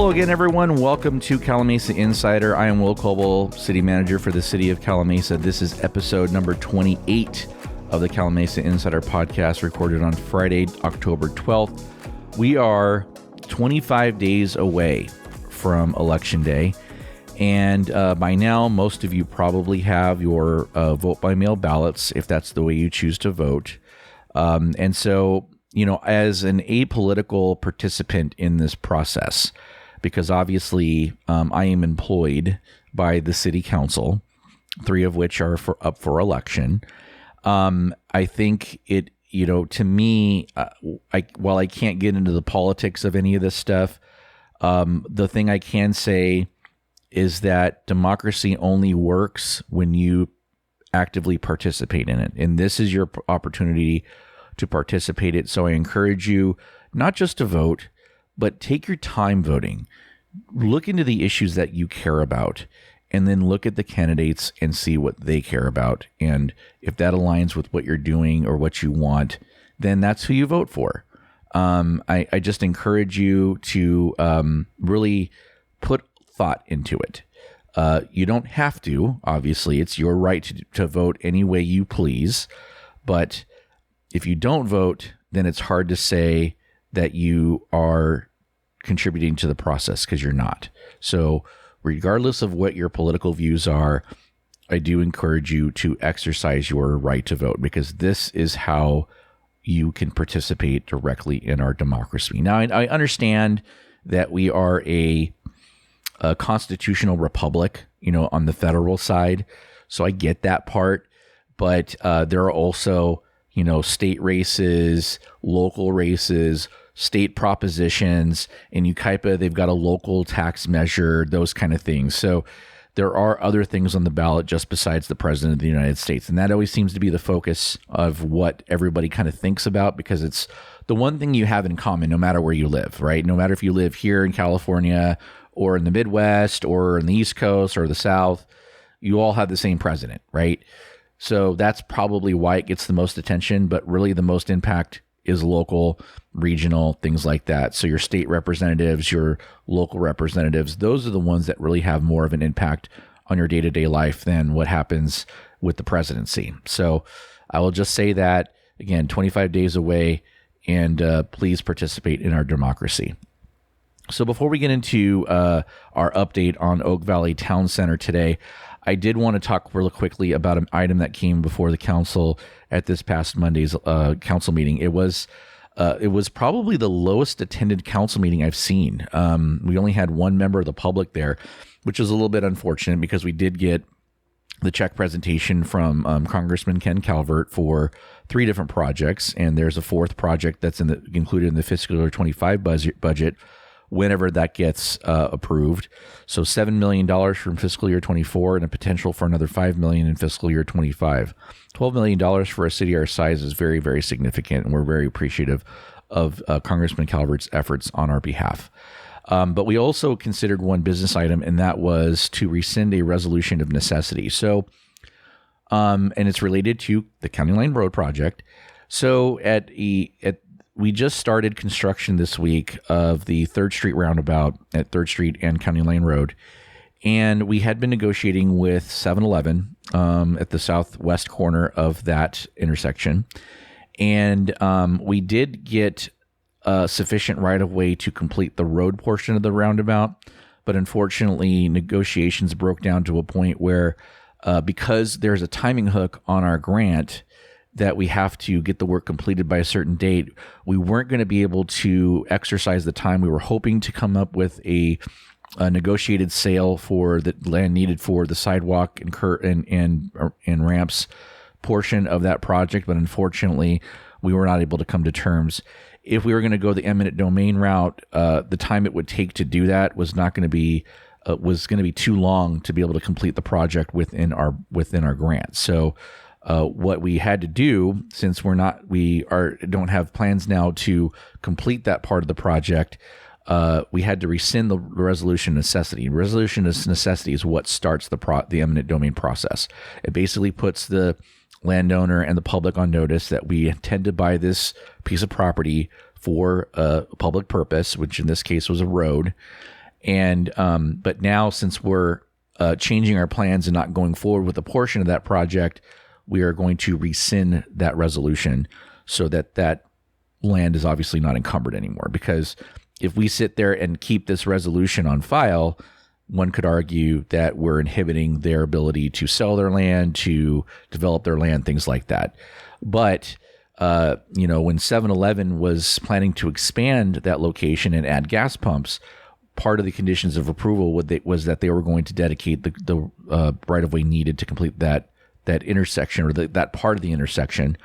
Hello again, everyone. Welcome to Calamasa Insider. I am Will Kolbow, City Manager for the City of Calamasa. This is episode number 28 of the Calamasa Insider podcast, recorded on Friday, October 12th. We are 25 days away from Election Day, and by now, most of you probably have your vote-by-mail ballots, if that's the way you choose to vote. And so, you know, as an apolitical participant in this process, because obviously I am employed by the city council, 3 of which are up for election. I think it, you know, to me, while I can't get into the politics of any of this stuff, the thing I can say is that democracy only works when you actively participate in it. And this is your opportunity to participate in it. So I encourage you not just to vote, but take your time voting. Look into the issues that you care about, and then look at the candidates and see what they care about. And if that aligns with what you're doing or what you want, then that's who you vote for. I just encourage you to really put thought into it. You don't have to, obviously. It's your right to vote any way you please. But if you don't vote, then it's hard to say that you are contributing to the process, because you're not. So regardless of what your political views are, I do encourage you to exercise your right to vote, because this is how you can participate directly in our democracy. Now, I understand that we are a constitutional republic, you know, on the federal side. So I get that part. But there are also, you know, state races, local races, state propositions. In Ukaipa, they've got a local tax measure, those kind of things. So there are other things on the ballot just besides the president of the United States. And that always seems to be the focus of what everybody kind of thinks about, because it's the one thing you have in common no matter where you live, right? No matter if you live here in California or in the Midwest or in the East Coast or the South, you all have the same president, right? So that's probably why it gets the most attention, but really the most impact is local, regional, things like that. So your state representatives, your local representatives, those are the ones that really have more of an impact on your day-to-day life than what happens with the presidency. So I will just say that, again, 25 days away, and please participate in our democracy. So before we get into our update on Oak Valley Town Center today, I did want to talk really quickly about an item that came before the council at this past Monday's council meeting. It was probably the lowest attended council meeting I've seen. We only had one member of the public there, which is a little bit unfortunate, because we did get the check presentation from Congressman Ken Calvert for 3 different projects, and there's a 4th project that's included in the fiscal year 25 budget whenever that gets approved. So $7 million from fiscal year 24 and a potential for another $5 million in fiscal year 25. $12 million for a city our size is very, very significant, and we're very appreciative of Congressman Calvert's efforts on our behalf. But we also considered one business item, and that was to rescind a resolution of necessity. So, and it's related to the County Line Road project. So we just started construction this week of the 3rd Street roundabout at 3rd Street and County Line Road. And we had been negotiating with 7-Eleven at the southwest corner of that intersection. And we did get sufficient right-of-way to complete the road portion of the roundabout. But unfortunately, negotiations broke down to a point where because there's a timing hook on our grant that we have to get the work completed by a certain date, we weren't going to be able to exercise the time. We were hoping to come up with a negotiated sale for the land needed for the sidewalk and ramps portion of that project, but unfortunately, we were not able to come to terms. If we were going to go the eminent domain route, the time it would take to do that was going to be too long to be able to complete the project within our grant. So what we had to do, since don't have plans now to complete that part of the project, we had to rescind the resolution of necessity. Resolution of necessity is what starts the eminent domain process. It basically puts the landowner and the public on notice that we intend to buy this piece of property for a public purpose, which in this case was a road. And but now, since we're changing our plans and not going forward with a portion of that project, we are going to rescind that resolution so that that land is obviously not encumbered anymore. Because if we sit there and keep this resolution on file, one could argue that we're inhibiting their ability to sell their land, to develop their land, things like that. But when 7-Eleven was planning to expand that location and add gas pumps, part of the conditions of approval was that they were going to dedicate the right-of-way needed to complete that intersection, or that part of the intersection.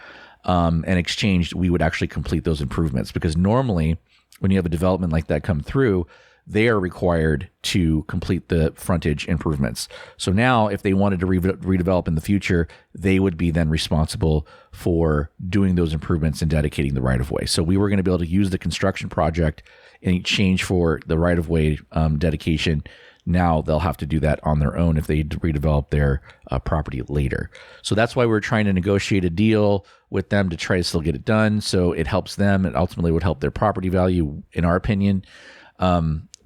And exchanged, we would actually complete those improvements, because normally when you have a development like that come through, they are required to complete the frontage improvements. So now, if they wanted to redevelop in the future, they would be then responsible for doing those improvements and dedicating the right-of-way. So we were going to be able to use the construction project in exchange for the right-of-way dedication. Now they'll have to do that on their own if they redevelop their property later. So that's why we're trying to negotiate a deal with them to try to still get it done. So it helps them. It ultimately would help their property value, in our opinion.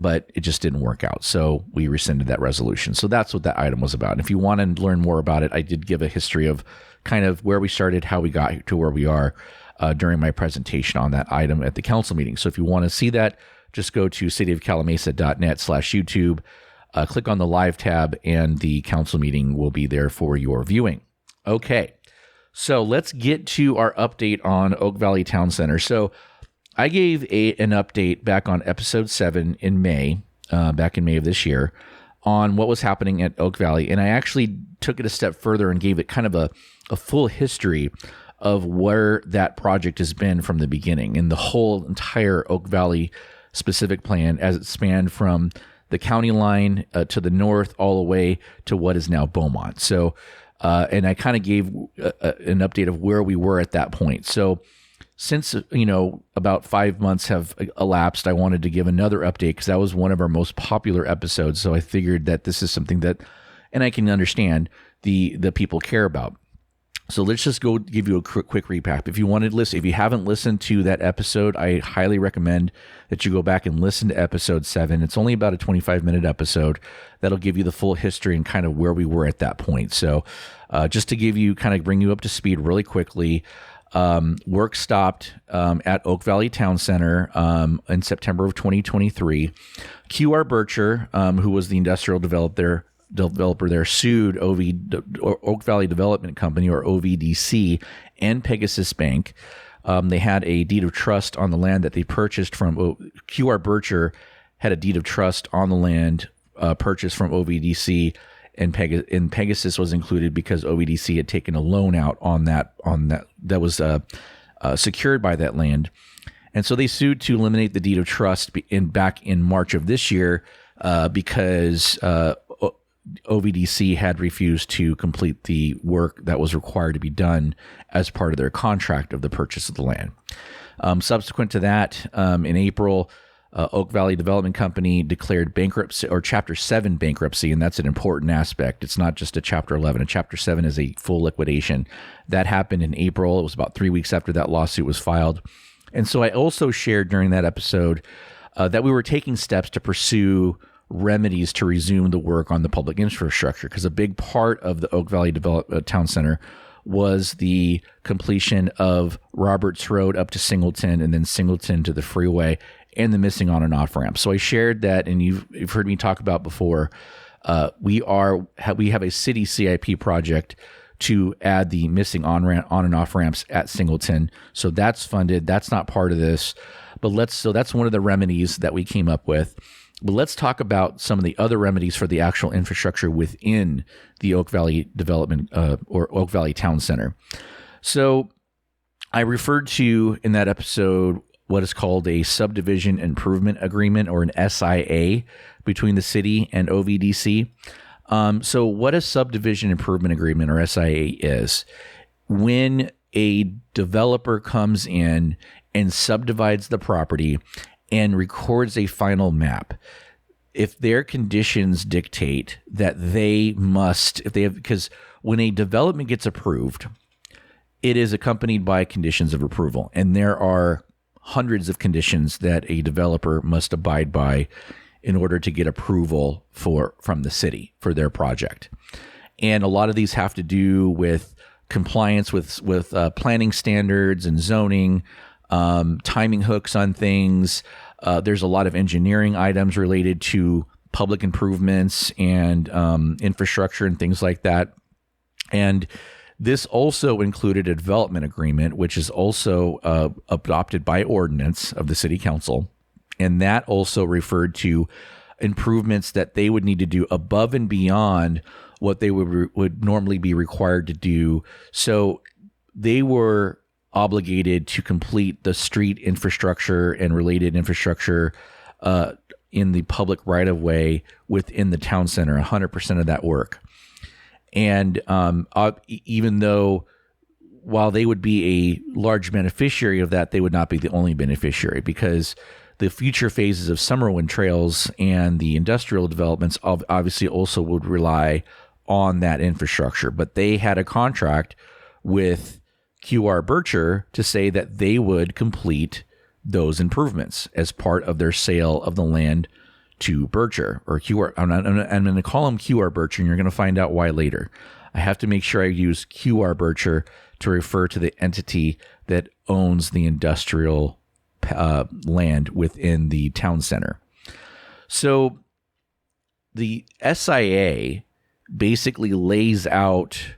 But it just didn't work out. So we rescinded that resolution. So that's what that item was about. And if you want to learn more about it, I did give a history of kind of where we started, how we got to where we are during my presentation on that item at the council meeting. So if you want to see that, just go to cityofcalamasa.net/YouTube, click on the live tab, and the council meeting will be there for your viewing. Okay, so let's get to our update on Oak Valley Town Center. So I gave an update back on episode 7 in May, back in May of this year, on what was happening at Oak Valley. And I actually took it a step further and gave it kind of a full history of where that project has been from the beginning, and the whole entire Oak Valley specific plan as it spanned from the county line to the north all the way to what is now Beaumont. So, and I kind of gave an update of where we were at that point. So since, about 5 months have elapsed, I wanted to give another update because that was one of our most popular episodes. So I figured that this is something that, and I can understand, the people care about. So let's just go give you a quick recap. If you want to listen, if you haven't listened to that episode, I highly recommend that you go back and listen to episode 7. It's only about a 25-minute episode that'll give you the full history and kind of where we were at that point. So just to bring you up to speed really quickly, work stopped at Oak Valley Town Center in September of 2023. QR Bircher, who was the industrial developer there, sued Oak Valley Development Company, or OVDC, and Pegasus Bank. They had a deed of trust on the land that they purchased from QR Bircher had a deed of trust on the land purchased from OVDC, and Pegasus was included because OVDC had taken a loan out on that was secured by that land. And so they sued to eliminate the deed of trust back in March of this year because OVDC had refused to complete the work that was required to be done as part of their contract of the purchase of the land. Subsequent to that, in April, Oak Valley Development Company declared bankruptcy, or Chapter 7 bankruptcy, and that's an important aspect. It's not just a Chapter 11. A Chapter 7 is a full liquidation. That happened in April. It was about 3 weeks after that lawsuit was filed. And so I also shared during that episode that we were taking steps to pursue remedies to resume the work on the public infrastructure, because a big part of the Oak Valley Town Center was the completion of Roberts Road up to Singleton, and then Singleton to the freeway, and the missing on and off ramp. So I shared that, and you've heard me talk about before. We have a city CIP project to add the missing on and off ramps at Singleton. So that's funded. That's not part of this, so that's one of the remedies that we came up with. But let's talk about some of the other remedies for the actual infrastructure within the Oak Valley Development or Oak Valley Town Center. So I referred to in that episode what is called a subdivision improvement agreement, or an SIA, between the city and OVDC. So what a subdivision improvement agreement, or SIA, is: when a developer comes in and subdivides the property and records a final map, if their conditions dictate that they must, because when a development gets approved, it is accompanied by conditions of approval, and there are hundreds of conditions that a developer must abide by in order to get approval from the city for their project. And a lot of these have to do with compliance with planning standards and zoning, timing hooks on things. There's a lot of engineering items related to public improvements and infrastructure and things like that. And this also included a development agreement, which is also adopted by ordinance of the city council. And that also referred to improvements that they would need to do above and beyond what they would normally be required to do. So they were obligated to complete the street infrastructure and related infrastructure in the public right-of-way within the town center, 100% of that work. And even though while they would be a large beneficiary of that, they would not be the only beneficiary, because the future phases of Summerwind Trails and the industrial developments obviously also would rely on that infrastructure. But they had a contract with QR Bircher to say that they would complete those improvements as part of their sale of the land to Bircher, or QR. I'm going to call him QR Bircher, and you're going to find out why later. I have to make sure I use QR Bircher to refer to the entity that owns the industrial land within the town center. So the SIA basically lays out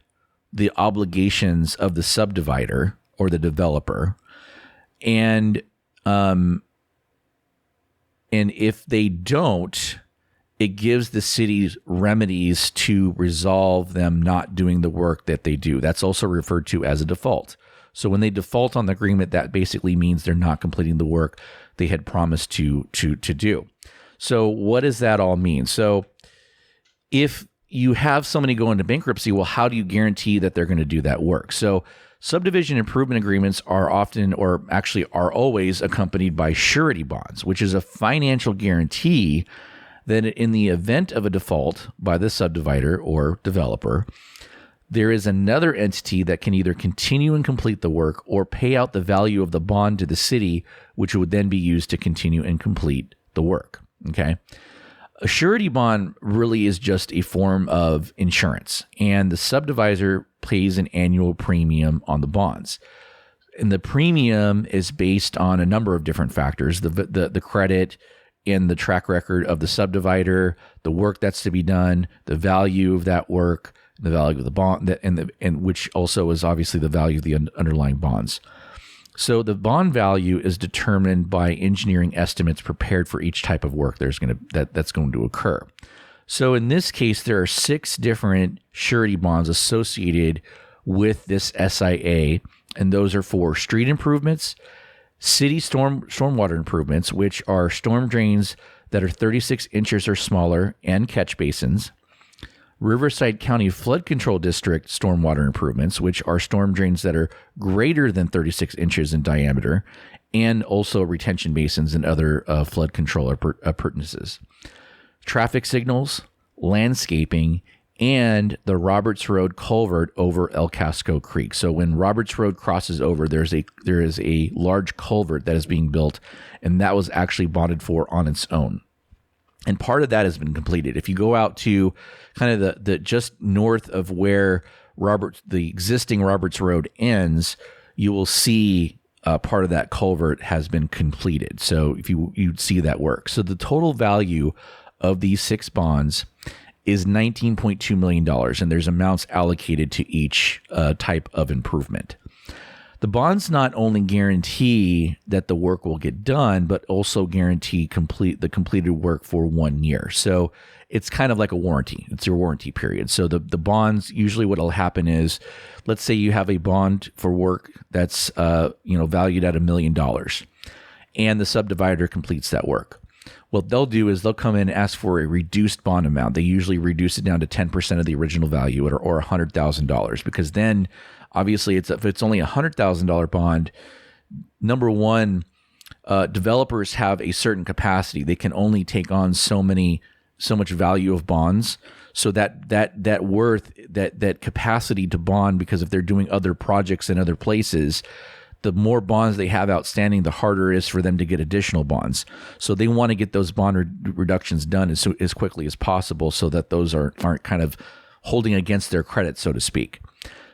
the obligations of the subdivider or the developer, and if they don't, it gives the city remedies to resolve them not doing the work that they do. That's also referred to as a default. So when they default on the agreement, that basically means they're not completing the work they had promised to do. So what does that all mean? So if you have somebody go into bankruptcy, well, how do you guarantee that they're going to do that work? So subdivision improvement agreements are often, or actually are always, accompanied by surety bonds, which is a financial guarantee that in the event of a default by the subdivider or developer, there is another entity that can either continue and complete the work or pay out the value of the bond to the city, which would then be used to continue and complete the work. Okay. A surety bond really is just a form of insurance, and the subdivider pays an annual premium on the bonds. And the premium is based on a number of different factors: the credit and the track record of the subdivider, the work that's to be done, the value of that work, the value of the bond, and which also is obviously the value of the underlying bonds. So the bond value is determined by engineering estimates prepared for each type of work that's going to occur. So in this case, there are 6 different surety bonds associated with this SIA, and those are for street improvements, city stormwater improvements, which are storm drains that are 36 inches or smaller, and catch basins, Riverside County Flood Control District stormwater improvements, which are storm drains that are greater than 36 inches in diameter, and also retention basins and other flood control appurtenances. Traffic signals, landscaping, and the Roberts Road culvert over El Casco Creek. So when Roberts Road crosses over, there is a large culvert that is being built, and that was actually bonded for on its own. And part of that has been completed. If you go out to kind of the just north of where the existing Roberts Road ends, you will see part of that culvert has been completed. So if you'd see that work. So the total value of these 6 bonds is $19.2 million, and there's amounts allocated to each type of improvement. The bonds not only guarantee that the work will get done, but also guarantee the completed work for 1 year. So it's kind of like a warranty. It's your warranty period. So the bonds, usually what will happen is, let's say you have a bond for work that's valued at $1 million, and the subdivider completes that work. What they'll do is they'll come in and ask for a reduced bond amount. They usually reduce it down to 10% of the original value, or $100,000, because then obviously if it's only a $100,000 bond, number one, developers have a certain capacity. They can only take on so much value of bonds. So that worth, that capacity to bond, because if they're doing other projects in other places, the more bonds they have outstanding, the harder it is for them to get additional bonds. So they want to get those bond reductions done as quickly as possible so that those aren't kind of holding against their credit, so to speak.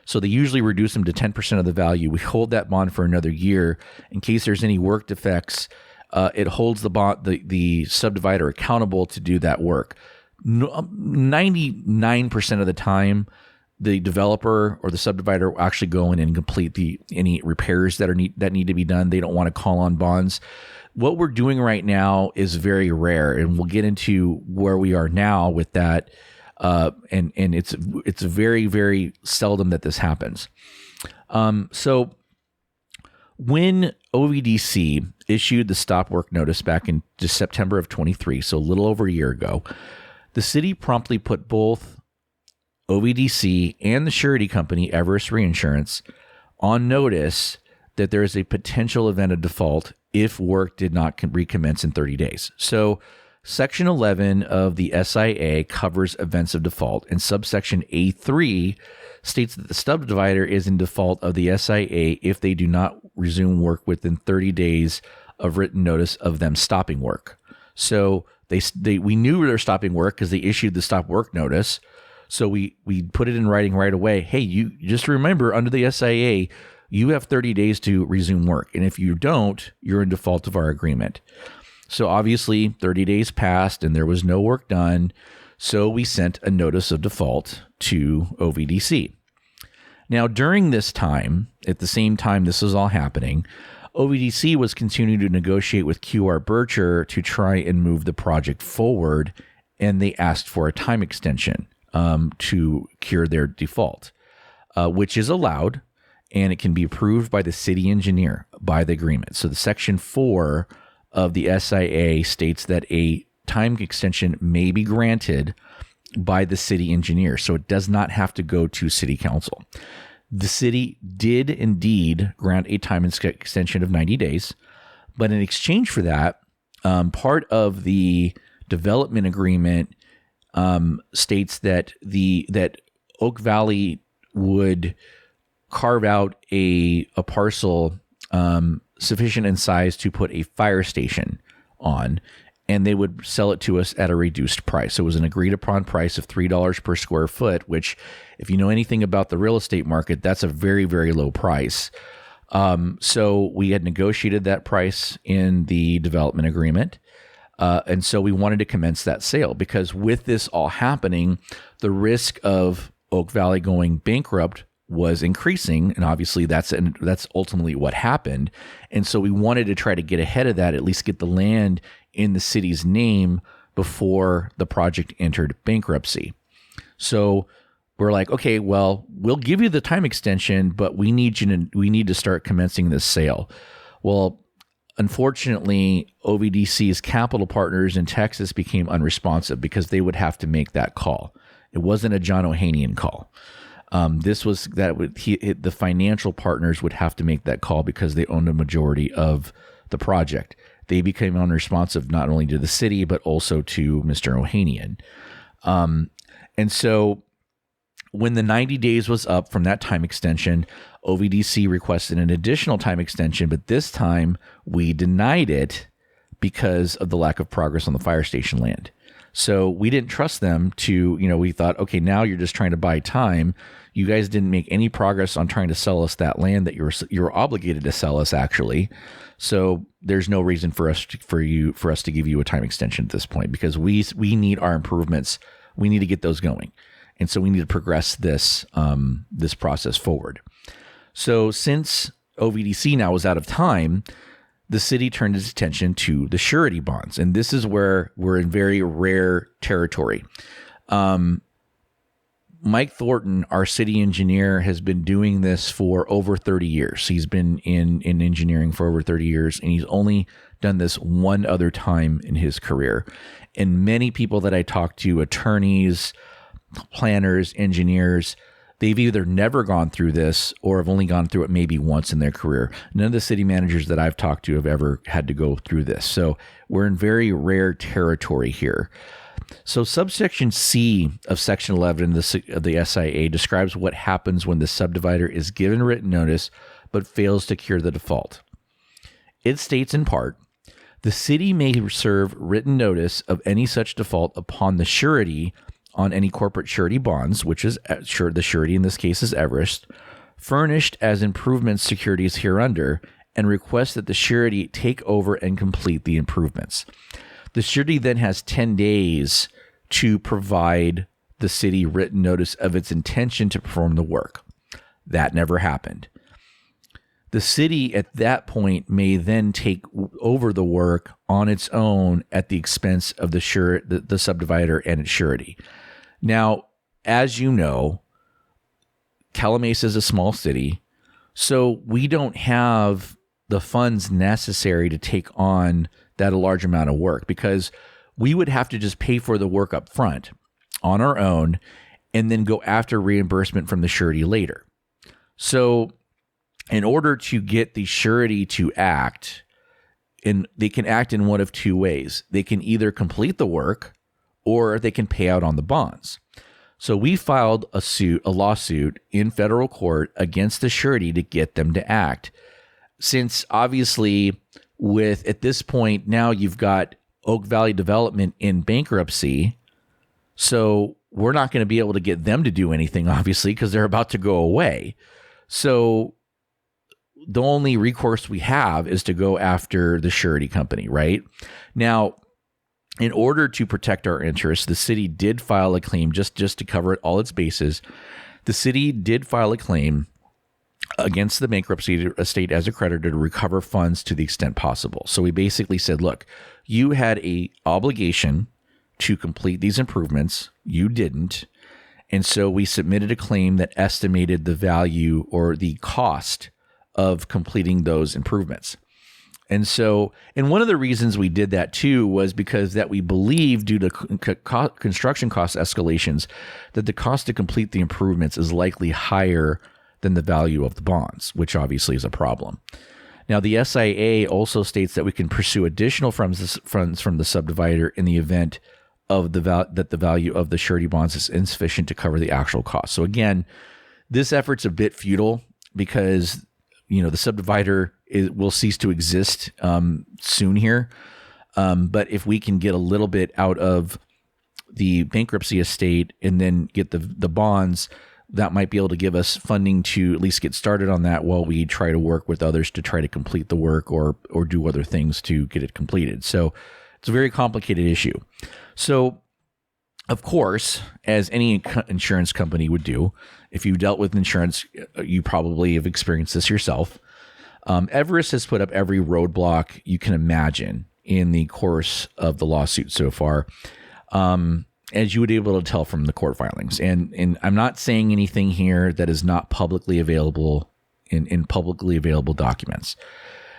So they usually reduce them to 10% of the value. We hold that bond for another year in case there's any work defects. It holds the subdivider accountable to do that work. 99% of the time, the developer or the subdivider will actually go in and complete any repairs that need to be done. They don't want to call on bonds. What we're doing right now is very rare, and we'll get into where we are now with that. And it's very, very seldom that this happens. So when OVDC issued the stop work notice back in just September of 23, so a little over a year ago, the city promptly put both OVDC and the surety company, Everest Reinsurance, on notice that there is a potential event of default if work did not recommence in 30 days. So Section 11 of the SIA covers events of default, and subsection A3 states that the subdivider is in default of the SIA if they do not resume work within 30 days of written notice of them stopping work. So we knew they were stopping work because they issued the stop work notice. So we put it in writing right away. Hey, you just remember under the SIA, you have 30 days to resume work. And if you don't, you're in default of our agreement. So obviously 30 days passed and there was no work done. So we sent a notice of default to OVDC. Now, during this time, at the same time this was all happening, OVDC was continuing to negotiate with QR Bircher to try and move the project forward, and they asked for a time extension to cure their default, which is allowed, and it can be approved by the city engineer by the agreement. So the Section 4 of the SIA states that a time extension may be granted by the city engineer, so it does not have to go to city council. The city did indeed grant a time extension of 90 days, but in exchange for that, part of the development agreement states that that Oak Valley would carve out a parcel sufficient in size to put a fire station on, and they would sell it to us at a reduced price. So it was an agreed upon price of $3 per square foot, which, if you know anything about the real estate market, that's a very, very low price. So we had negotiated that price in the development agreement. And so we wanted to commence that sale because with this all happening, the risk of Oak Valley going bankrupt was increasing. And obviously that's ultimately what happened. And so we wanted to try to get ahead of that, at least get the land in the city's name before the project entered bankruptcy. So we're like, okay, well, we'll give you the time extension, but we need to start commencing this sale. Well, unfortunately, OVDC's capital partners in Texas became unresponsive because they would have to make that call. It wasn't a John Ohanian call. The financial partners would have to make that call because they owned a majority of the project. They became unresponsive not only to the city, but also to Mr. Ohanian. And so when the 90 days was up from that time extension, OVDC requested an additional time extension, but this time we denied it because of the lack of progress on the fire station land. So we didn't trust them to, we thought, okay, now you're just trying to buy time. You guys didn't make any progress on trying to sell us that land that you're obligated to sell us, actually. So there's no reason for us to give you a time extension at this point because we need our improvements. We need to get those going. And so we need to progress this process forward. So since OVDC now was out of time, the city turned its attention to the surety bonds. And this is where we're in very rare territory. Mike Thornton, our city engineer, has been doing this for over 30 years. He's been in engineering for over 30 years, and he's only done this one other time in his career. And many people that I talk to, attorneys, planners, engineers, they've either never gone through this or have only gone through it maybe once in their career. None of the city managers that I've talked to have ever had to go through this. So we're in very rare territory here. So subsection C of section 11 of the SIA describes what happens when the subdivider is given written notice but fails to cure the default. It states in part, the city may serve written notice of any such default upon the surety on any corporate surety bonds, which is the surety in this case is Everest, furnished as improvements securities hereunder, and request that the surety take over and complete the improvements. The surety then has 10 days to provide the city written notice of its intention to perform the work. That never happened. The city at that point may then take over the work on its own at the expense of the subdivider and its surety. Now, as you know, Calamasa is a small city, so we don't have the funds necessary to take on that a large amount of work, because we would have to just pay for the work up front on our own and then go after reimbursement from the surety later. So in order to get the surety to act, and they can act in one of two ways. They can either complete the work or they can pay out on the bonds. So we filed a lawsuit in federal court against the surety to get them to act. Since obviously at this point now you've got Oak Valley Development in bankruptcy, so we're not going to be able to get them to do anything, obviously, because they're about to go away. So the only recourse we have is to go after the surety company, right? Now, in order to protect our interests, the city did file a claim just to cover all its bases. The city did file a claim against the bankruptcy estate as a creditor to recover funds to the extent possible. So we basically said, look, you had an obligation to complete these improvements. You didn't. And so we submitted a claim that estimated the value or the cost of completing those improvements. And one of the reasons we did that too was because that we believe, due to construction cost escalations, that the cost to complete the improvements is likely higher than the value of the bonds, which obviously is a problem. Now, the SIA also states that we can pursue additional funds from the subdivider in the event of that the value of the surety bonds is insufficient to cover the actual cost. So again, this effort's a bit futile because the subdivider will cease to exist soon here. But if we can get a little bit out of the bankruptcy estate and then get the bonds, that might be able to give us funding to at least get started on that while we try to work with others to try to complete the work or do other things to get it completed. So it's a very complicated issue. So, of course, as any insurance company would do, if you've dealt with insurance, you probably have experienced this yourself. Everest has put up every roadblock you can imagine in the course of the lawsuit so far, as you would be able to tell from the court filings. And I'm not saying anything here that is not publicly available in publicly available documents.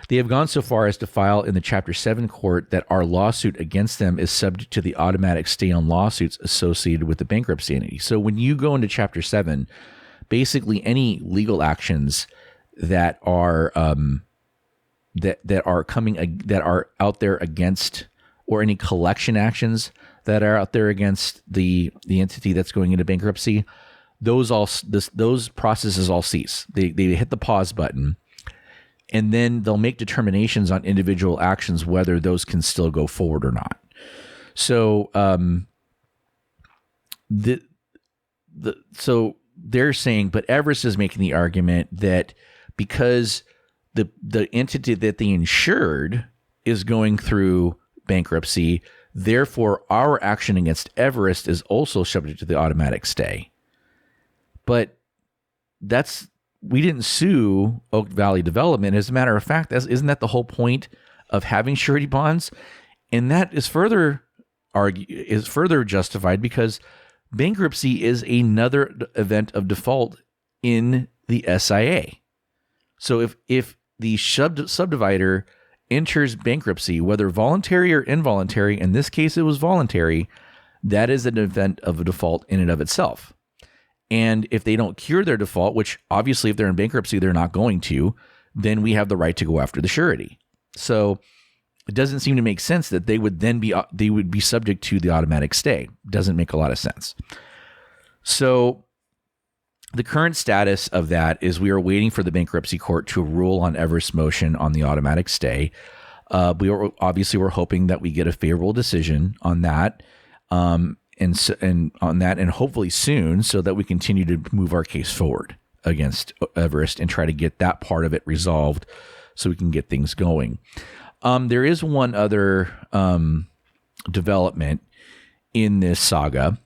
They have gone so far as to file in the Chapter 7 court that our lawsuit against them is subject to the automatic stay on lawsuits associated with the bankruptcy entity. So when you go into Chapter 7, basically any legal actions that are that are out there against, or any collection actions that are out there against the entity that's going into bankruptcy, those processes all cease. They hit the pause button. And then they'll make determinations on individual actions, whether those can still go forward or not. So, so they're saying, but Everest is making the argument that because the entity that they insured is going through bankruptcy, therefore our action against Everest is also subject to the automatic stay. But we didn't sue Oak Valley Development. As a matter of fact, isn't that the whole point of having surety bonds? And that is further justified because bankruptcy is another event of default in the SIA. So if the subdivider enters bankruptcy, whether voluntary or involuntary, in this case it was voluntary, that is an event of a default in and of itself. And if they don't cure their default, which obviously if they're in bankruptcy, they're not going to, then we have the right to go after the surety. So it doesn't seem to make sense that they would be subject to the automatic stay. Doesn't make a lot of sense. So The current status of that is we are waiting for the bankruptcy court to rule on Everest's motion on the automatic stay. We're hoping that we get a favorable decision on that, and hopefully soon, so that we continue to move our case forward against Everest and try to get that part of it resolved, so we can get things going. There is one other development in this saga.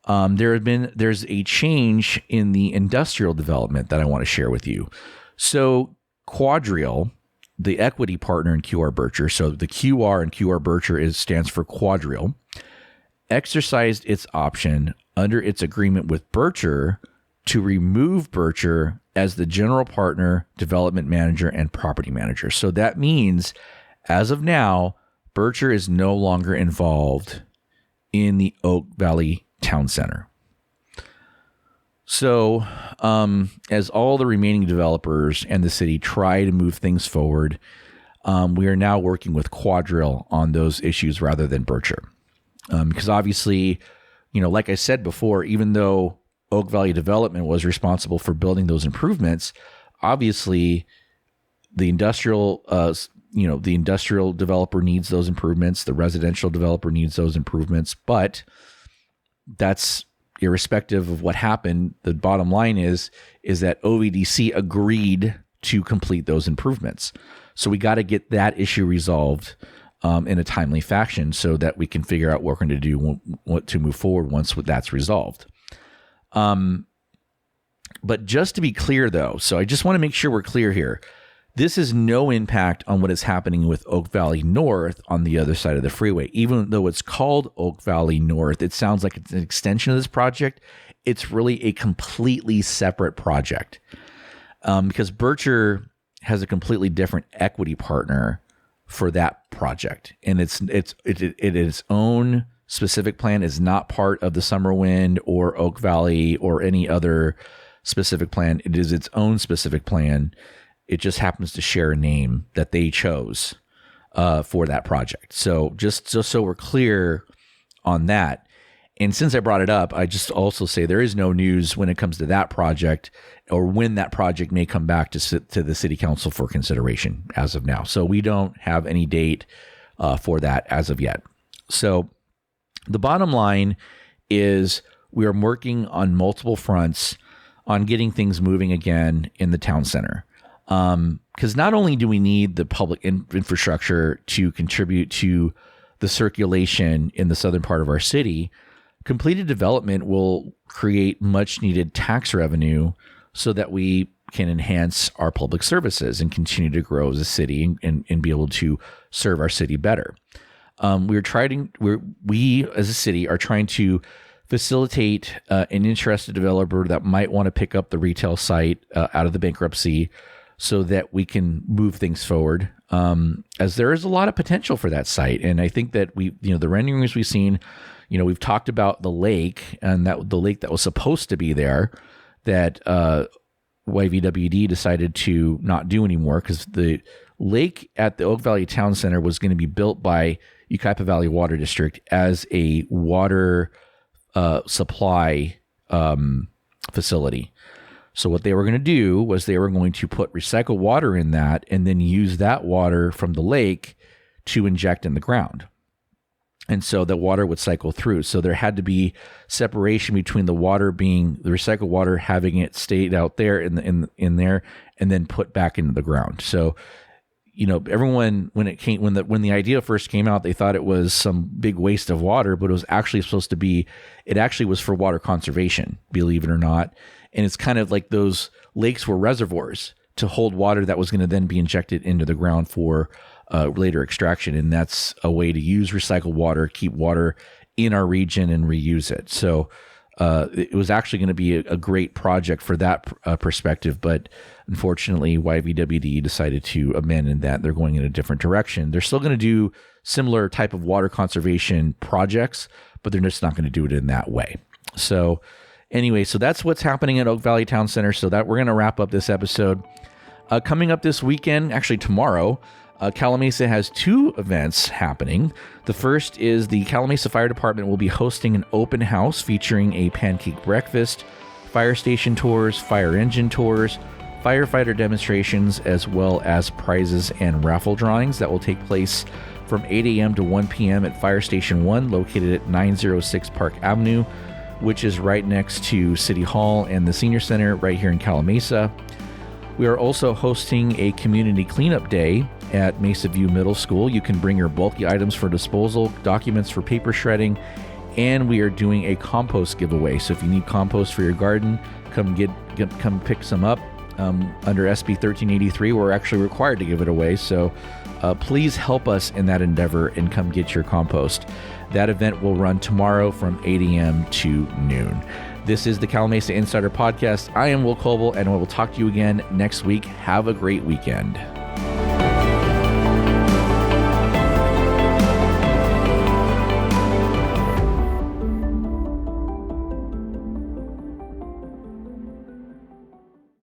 There's a change in the industrial development that I want to share with you. So Quadrille, the equity partner in QR Berkshire, so the QR in QR Berkshire stands for Quadrille, exercised its option under its agreement with Berkshire to remove Berkshire as the general partner, development manager, and property manager. So that means, as of now, Berkshire is no longer involved in the Oak Valley Town Center. So, as all the remaining developers and the city try to move things forward, we are now working with Quadrille on those issues rather than Berkshire. Because obviously, like I said before, even though Oak Valley Development was responsible for building those improvements, obviously the industrial developer needs those improvements, the residential developer needs those improvements, but that's irrespective of what happened. The bottom line is that OVDC agreed to complete those improvements. So we got to get that issue resolved in a timely fashion so that we can figure out what we're going to do, what to move forward once that's resolved. But just to be clear, though, so I just want to make sure we're clear here. This has no impact on what is happening with Oak Valley North on the other side of the freeway. Even though it's called Oak Valley North, it sounds like it's an extension of this project. It's really a completely separate project, because Berkshire has a completely different equity partner for that project, and it is its own specific plan. Is not part of the Summerwind or Oak Valley or any other specific plan. It is its own specific plan. It just happens to share a name that they chose for that project. So just so we're clear on that. And since I brought it up, I just also say there is no news when it comes to that project or when that project may come back to the city council for consideration as of now. So we don't have any date for that as of yet. So the bottom line is we are working on multiple fronts on getting things moving again in the town center. Because not only do we need the public infrastructure to contribute to the circulation in the southern part of our city, completed development will create much needed tax revenue so that we can enhance our public services and continue to grow as a city and be able to serve our city better. We as a city are trying to facilitate an interested developer that might want to pick up the retail site out of the bankruptcy, so that we can move things forward, as there is a lot of potential for that site. And I think that the renderings we've seen, we've talked about the lake, and that the lake that was supposed to be there, that YVWD decided to not do anymore, because the lake at the Oak Valley Town Center was going to be built by Yucaipa Valley Water District as a water supply facility. So what they were going to do was they were going to put recycled water in that and then use that water from the lake to inject in the ground. And so the water would cycle through. So there had to be separation between the water being the recycled water, having it stayed out there in there and then put back into the ground. So, everyone, when the idea first came out, they thought it was some big waste of water, but it was actually it actually was for water conservation, believe it or not. And it's kind of like those lakes were reservoirs to hold water that was going to then be injected into the ground for later extraction. And that's a way to use recycled water, keep water in our region and reuse it. So it was actually going to be a great project for that perspective. But unfortunately, YVWD decided to amend in that they're going in a different direction. They're still going to do similar type of water conservation projects, but they're just not going to do it in that way. So anyway, so that's what's happening at Oak Valley Town Center. So that we're going to wrap up this episode. Coming up this weekend, actually tomorrow, Calamasa has two events happening. The first is the Calamasa Fire Department will be hosting an open house featuring a pancake breakfast, fire station tours, fire engine tours, firefighter demonstrations, as well as prizes and raffle drawings that will take place from 8 a.m. to 1 p.m. at Fire Station 1, located at 906 Park Avenue, which is right next to City Hall and the Senior Center right here in Calamasa. We are also hosting a community cleanup day at Mesa View Middle School. You can bring your bulky items for disposal, documents for paper shredding, and we are doing a compost giveaway. So if you need compost for your garden, come pick some up. Under SB 1383, we're actually required to give it away. So please help us in that endeavor and come get your compost. That event will run tomorrow from 8 a.m. to noon. This is the Calamasa Insider Podcast. I am Will Kolbow, and we will talk to you again next week. Have a great weekend.